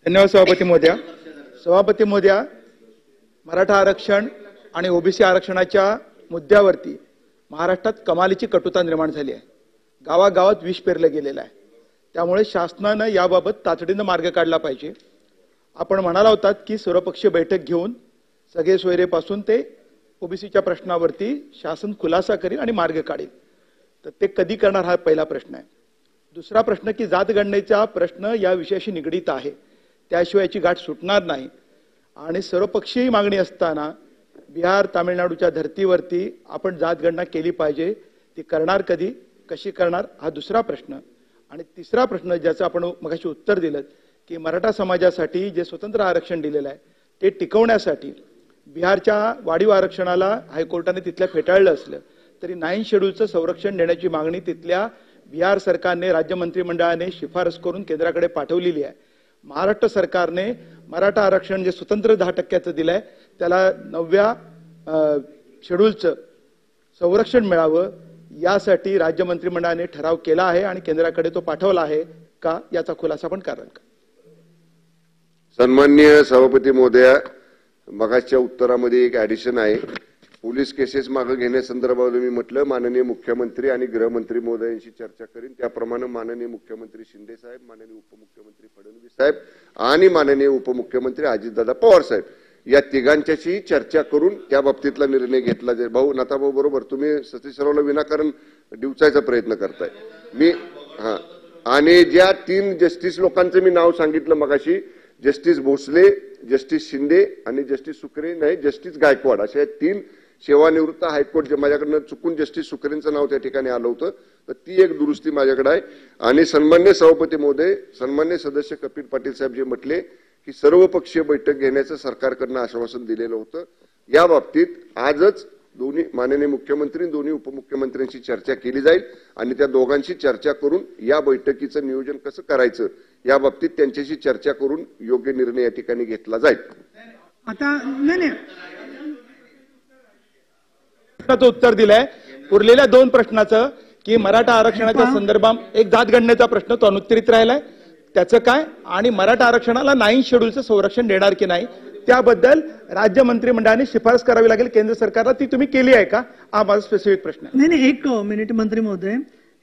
धन्यवाद सभापती महोदया. सभापती महोदया, मराठा आरक्षण आणि ओबीसी आरक्षणाच्या मुद्द्यावरती महाराष्ट्रात कमालीची कटुता निर्माण झाली आहे. गावागावात विष पेरलं गेलेलं आहे. त्यामुळे शासनानं याबाबत तातडीनं मार्ग काढला पाहिजे. आपण म्हणाला होतात की सर्वपक्षीय बैठक घेऊन सगळे सोयरेपासून ते ओबीसीच्या प्रश्नावरती शासन खुलासा करेल आणि मार्ग काढेल. तर ते कधी करणार हा पहिला प्रश्न आहे. दुसरा प्रश्न की जातगणनेचा प्रश्न या विषयाशी निगडीत आहे, त्याशिवाय याची गाठ सुटणार नाही. आणि सर्वपक्षीय मागणी असताना बिहार तामिळनाडूच्या धर्तीवरती आपण जातगणना केली पाहिजे. ती करणार कधी, कशी करणार, हा दुसरा प्रश्न. आणि तिसरा प्रश्न ज्याचं आपण मगाशी उत्तर दिलं की मराठा समाजासाठी जे स्वतंत्र आरक्षण दिलेलं आहे ते टिकवण्यासाठी बिहारच्या वाढीव आरक्षणाला हायकोर्टाने तिथल्या फेटाळलं असलं तरी 9 शेड्यूलचं संरक्षण देण्याची मागणी तिथल्या बिहार सरकारने राज्य मंत्रिमंडळाने शिफारस करून केंद्राकडे पाठवलेली आहे. महाराष्ट्र सरकारने मराठा आरक्षण जे स्वतंत्र 10% दिलंय त्याला 9व्या शेड्यूलचं संरक्षण मिळावं यासाठी राज्य मंत्रिमंडळाने ठराव केला आहे आणि केंद्राकडे तो पाठवला आहे का याचा खुलासा पण कराल का? सन्माननीय सभापती महोदया, मगाच्या उत्तरामध्ये एक ॲडिशन आहे. पोलीस केसेस मागे घेण्यासंदर्भात मी म्हटलं माननीय मुख्यमंत्री आणि गृहमंत्री महोदयांशी चर्चा करीन. त्याप्रमाणे माननीय मुख्यमंत्री शिंदे साहेब, माननीय उपमुख्यमंत्री फडणवीस साहेब आणि माननीय उपमुख्यमंत्री अजितदादा पवार साहेब या तिघांच्याशी चर्चा करून त्या बाबतीतला निर्णय घेतला जाईल. भाऊ नाथाभाऊ बरोबर, तुम्ही सतीश सरावला विनाकारण डिवचायचा प्रयत्न करताय. मी आणि ज्या 3 जस्टिस लोकांचं मी नाव सांगितलं मगाशी, जस्टिस भोसले, जस्टिस शिंदे आणि जस्टिस सुकरे नाही जस्टिस गायकवाड, अशा 3 सेवानिवृत्त हायकोर्ट जे माझ्याकडनं चुकून जस्टिस सुकरेंचं नाव त्या ठिकाणी आलं होतं, तर ती एक दुरुस्ती माझ्याकडे आहे. आणि सन्मान्य सभापती महोदय, सन्मान्य सदस्य कपिल पाटील साहेब जे म्हटले की सर्वपक्षीय बैठक घेण्याचं सरकारकडनं आश्वासन दिलेलं होतं, या बाबतीत आजच दोन्ही माननीय मुख्यमंत्री दोन्ही उपमुख्यमंत्र्यांशी चर्चा केली जाईल आणि त्या दोघांशी चर्चा करून या बैठकीचं नियोजन कसं करायचं या बाबतीत त्यांच्याशी चर्चा करून योग्य निर्णय या ठिकाणी घेतला जाईल. आता नाही उत्तर दिलंय. उरलेल्या 2 प्रश्नाचं की मराठा आरक्षणाच्या संदर्भात एक जातगणनेचा प्रश्न तो अनुत्तरित राहिलाय, त्याचं काय, आणि मराठा आरक्षणाला 9 शेड्यूलचं संरक्षण देणार की नाही त्याबद्दल राज्य मंत्रिमंडळाने शिफारस करावी लागेल केंद्र सरकारला, ती तुम्ही केली आहे का, हा माझा स्पेसिफिक प्रश्न आहे. नाही 1 मिनिट मंत्री महोदय,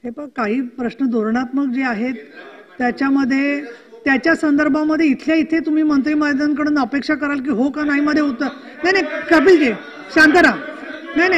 हे पण काही प्रश्न धोरणात्मक जे आहेत त्याच्यामध्ये त्याच्या संदर्भामध्ये इथल्या इथे तुम्ही मंत्री महोदयांकडून अपेक्षा कराल की हो का नाही मध्ये उत्तर नाही कपिलजी शांत राहा. नाही